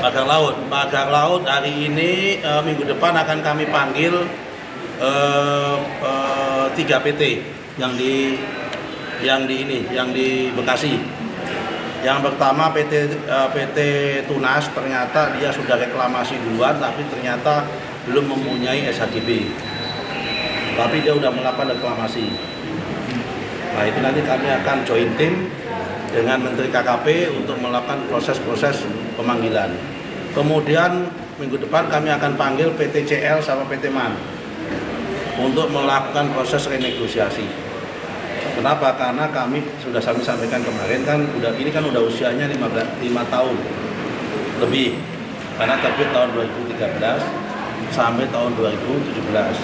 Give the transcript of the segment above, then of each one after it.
Pagar laut hari ini minggu depan akan kami panggil 3 PT yang di Bekasi. Yang pertama PT Tunas, ternyata dia sudah reklamasi duluan tapi ternyata belum mempunyai SHGB. Tapi dia sudah melakukan reklamasi. Nah, itu nanti kami akan join tim dengan Menteri KKP untuk melakukan proses-proses pemanggilan. Kemudian minggu depan kami akan panggil PT CL sama PT MAN untuk melakukan proses renegosiasi. Kenapa? Karena kami sudah sampaikan kemarin kan ini udah usianya 5 tahun lebih. Karena terbit tahun 2013 sampai tahun 2017.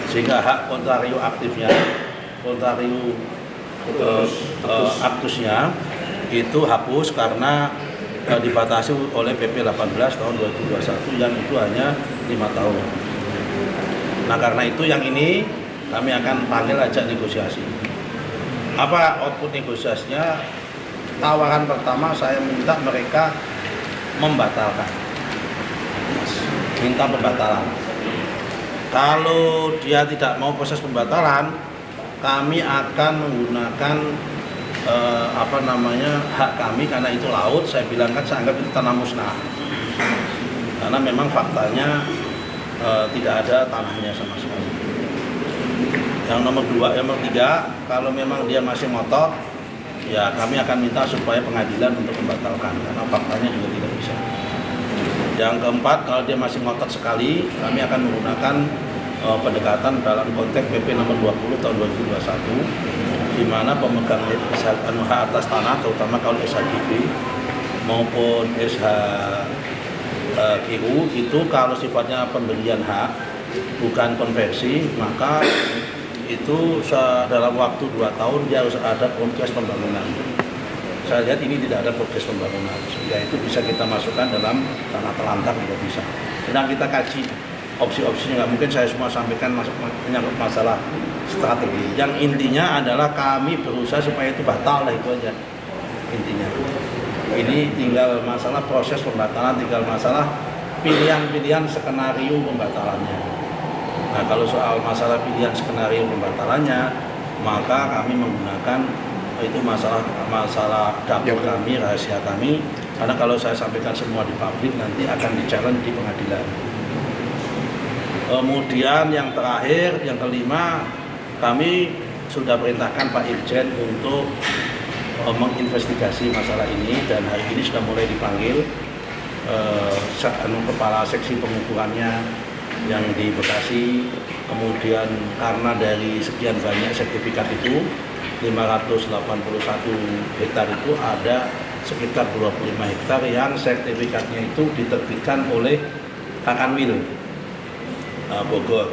Sehingga hak kontrario aktifnya, aktusnya itu hapus karena dibatasi oleh PP 18 tahun 2021 yang itu hanya 5 tahun. Nah, karena itu yang ini kami akan panggil ajak negosiasi. Apa output negosiasinya? Tawaran pertama saya minta mereka membatalkan. Minta pembatalan. Kalau dia tidak mau proses pembatalan, kami akan menggunakan hak kami karena itu laut. Saya bilang kan saya anggap itu tanah musnah. Karena memang faktanya tidak ada tanahnya sama sekali. Yang nomor 3, kalau memang dia masih ngotot, ya kami akan minta supaya pengadilan untuk membatalkan karena faktanya juga tidak bisa. Yang keempat, kalau dia masih ngotot sekali, kami akan menggunakan pendekatan dalam konteks PP nomor 20 tahun 2021, di mana pemegang hak atas tanah, terutama kalau SHGB maupun SHGU itu kalau sifatnya pembelian hak bukan konversi, maka itu dalam waktu 2 tahun dia harus ada progres pembangunan. Saya lihat ini tidak ada progres pembangunan, sehingga itu bisa kita masukkan dalam tanah telantar juga bisa. Sedang kita kaji opsi-opsinya, nggak mungkin saya semua sampaikan menyangkut masalah strategi. Yang intinya adalah kami berusaha supaya itu batal lah, itu aja intinya. Ini tinggal masalah proses pembatalan, tinggal masalah pilihan-pilihan skenario pembatalannya. Nah, kalau soal masalah pilihan skenario pembatalannya, maka kami menggunakan itu masalah dapur kami, rahasia kami. Karena kalau saya sampaikan semua di publik nanti akan di-challenge di pengadilan. Kemudian yang terakhir, yang kelima, kami sudah perintahkan Pak Irjen untuk menginvestigasi masalah ini dan hari ini sudah mulai dipanggil kepala seksi pengukurannya yang di Bekasi. Kemudian karena dari sekian banyak sertifikat itu 581 hektar itu ada sekitar 25 hektar yang sertifikatnya itu diterbitkan oleh Kakanwil Bogor.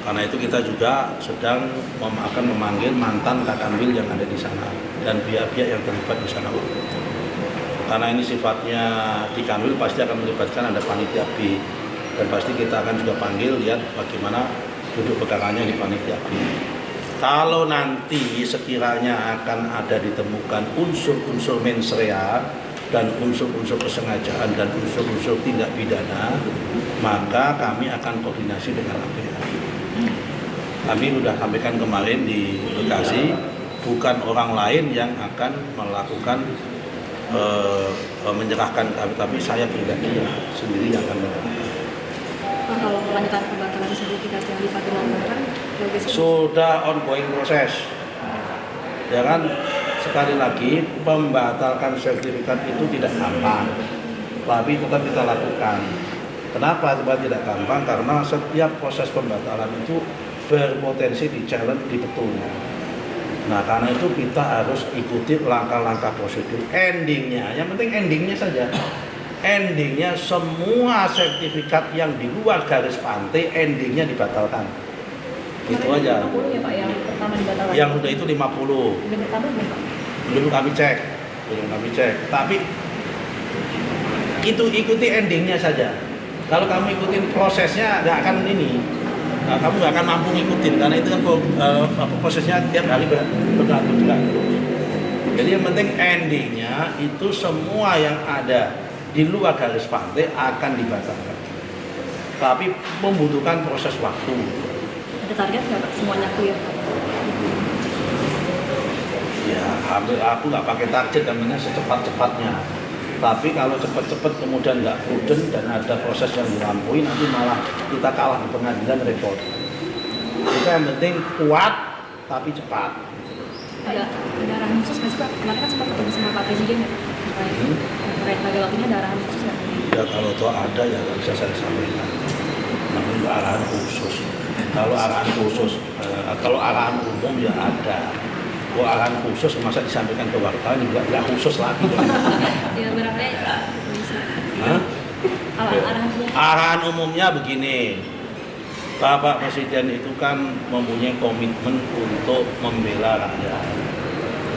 Karena itu kita juga sedang akan memanggil mantan Kakanwil yang ada di sana dan pihak-pihak yang terlibat di sana. Karena ini sifatnya di Kanwil pasti akan melibatkan ada panitia B. Dan pasti kita akan juga panggil lihat bagaimana duduk perkaranya di panitia B. Kalau nanti sekiranya akan ada ditemukan unsur-unsur mens rea dan unsur-unsur kesengajaan dan unsur-unsur tindak pidana, maka kami akan koordinasi dengan APH. Kami sudah sampaikan kemarin di Bekasi, bukan orang lain yang akan melakukan menyerahkan kami, tapi saya pribadi sendiri yang akan menyerahkan. Kalau kelanjutan pembatalan sertifikat yang dipagelankan sudah ongoing proses. Jangan sekali lagi membatalkan sertifikat itu tidak gampang, tapi tetap kita lakukan. Kenapa tidak gampang? Karena setiap proses pembatalan itu berpotensi di-challenge di betul. Nah, karena itu kita harus ikuti langkah-langkah prosedur. Endingnya, yang penting endingnya saja. Endingnya semua sertifikat yang di luar garis pantai endingnya dibatalkan. Itu aja. 50 ya Pak yang pertama dibatalkan. Yang udah itu 50. Belum kami cek. Tapi itu ikuti endingnya saja. Kalau kamu ikutin prosesnya nggak akan ini. Nah, kamu nggak akan mampu ngikutin karena itu kan prosesnya tiap hari bergantung. Jadi yang penting endingnya itu semua yang ada di luar garis pantai akan dibatalkan. Tapi membutuhkan proses waktu. Ada target nggak Pak? Semuanya clear? Ya, hampir aku nggak pakai target, namanya secepat-cepatnya. Tapi kalau cepat-cepat kemudian nggak prudent dan ada proses yang dilampaui, nanti malah kita kalah di pengadilan, repot. Kita yang penting kuat tapi cepat. Ada arahan khusus nggak sih Pak? Kemarin kan sempat ketemu sama Pak Presiden ya? Terkait pada waktunya ada arahan khusus nggak? Ya kalau toh ada ya nggak bisa saya sampaikan. Namanya arahan khusus. Kalau arahan khusus, kalau arahan umum ya ada. Kalau arahan khusus masa disampaikan ke wartawan juga nggak khusus lagi. Ya barangkali bisa. Hah? Arahan umum. Arahan umumnya begini, Bapak Presiden itu kan mempunyai komitmen untuk membela rakyat.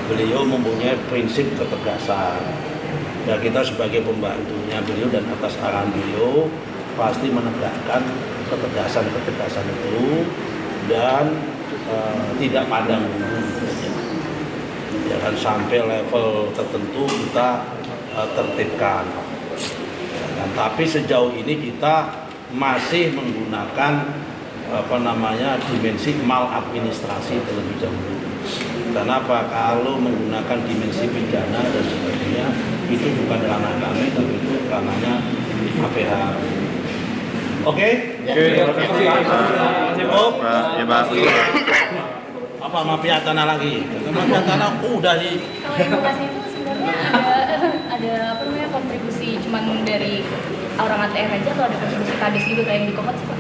Beliau mempunyai prinsip ketegasan. Ya kita sebagai pembantunya beliau dan atas arahan beliau pasti menegakkan ketegasan itu dan tidak pandang bulu. Jangan sampai level tertentu kita tertibkan. Dan tapi sejauh ini kita masih menggunakan dimensi maladministrasi terlebih dahulu. Kenapa? Kalau menggunakan dimensi pidana dan sebagainya itu bukan ranah kami, tapi itu ranahnya APH. Oke? Terima kasih. Cukup? Ya, Pak. Apa mafia tanah lagi? Mafia tanah udah sih. Kalau yang Bekasi itu sebenarnya ada apa namanya kontribusi cuman dari orang ATM aja atau ada kontribusi kades gitu kayak yang di Komat sih Pak?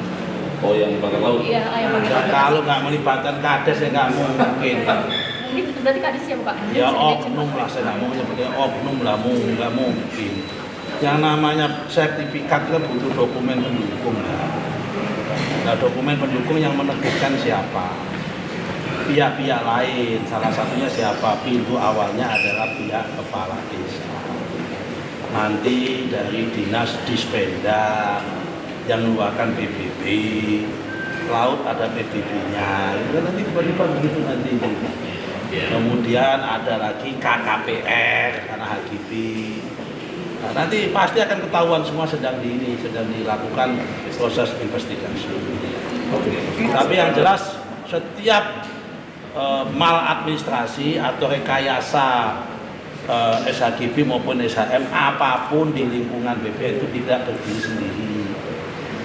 Oh, yang bangga laut. Iya, yang pakai Ya, kades. kalau nggak melibatkan kades ya nggak mungkin. Ini berarti kades ya Pak? Ya oknum lah, saya nggak mau nyebutnya oknum lah, nggak mungkin. Yang namanya sertifikat kan butuh dokumen pendukung. Nah, dokumen pendukung yang meneguhkan siapa? Pihak-pihak lain, salah satunya siapa? Pintu awalnya adalah pihak kepala desa. Nanti dari dinas Dispenda yang mengeluarkan PBB, laut ada PBB-nya, itu nanti tiba-tiba begitu nanti. Kemudian ada lagi KKPR karena HGB. Nah, nanti pasti akan ketahuan semua sedang dilakukan proses investigasi. Tapi yang jelas setiap maladministrasi atau rekayasa SHGB maupun SHM apapun di lingkungan BPN itu tidak berdiri sendiri.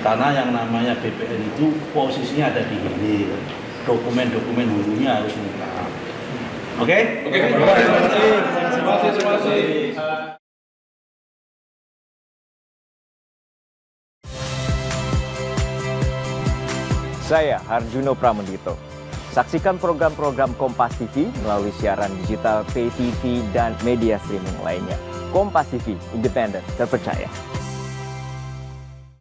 Karena yang namanya BPN itu posisinya ada di hilir. Dokumen-dokumen hulunya harus lengkap. Oke? Terima kasih. Saya Harjuno Pramendito. Saksikan program-program Kompas TV melalui siaran digital, pay TV, dan media streaming lainnya. Kompas TV, independen, terpercaya.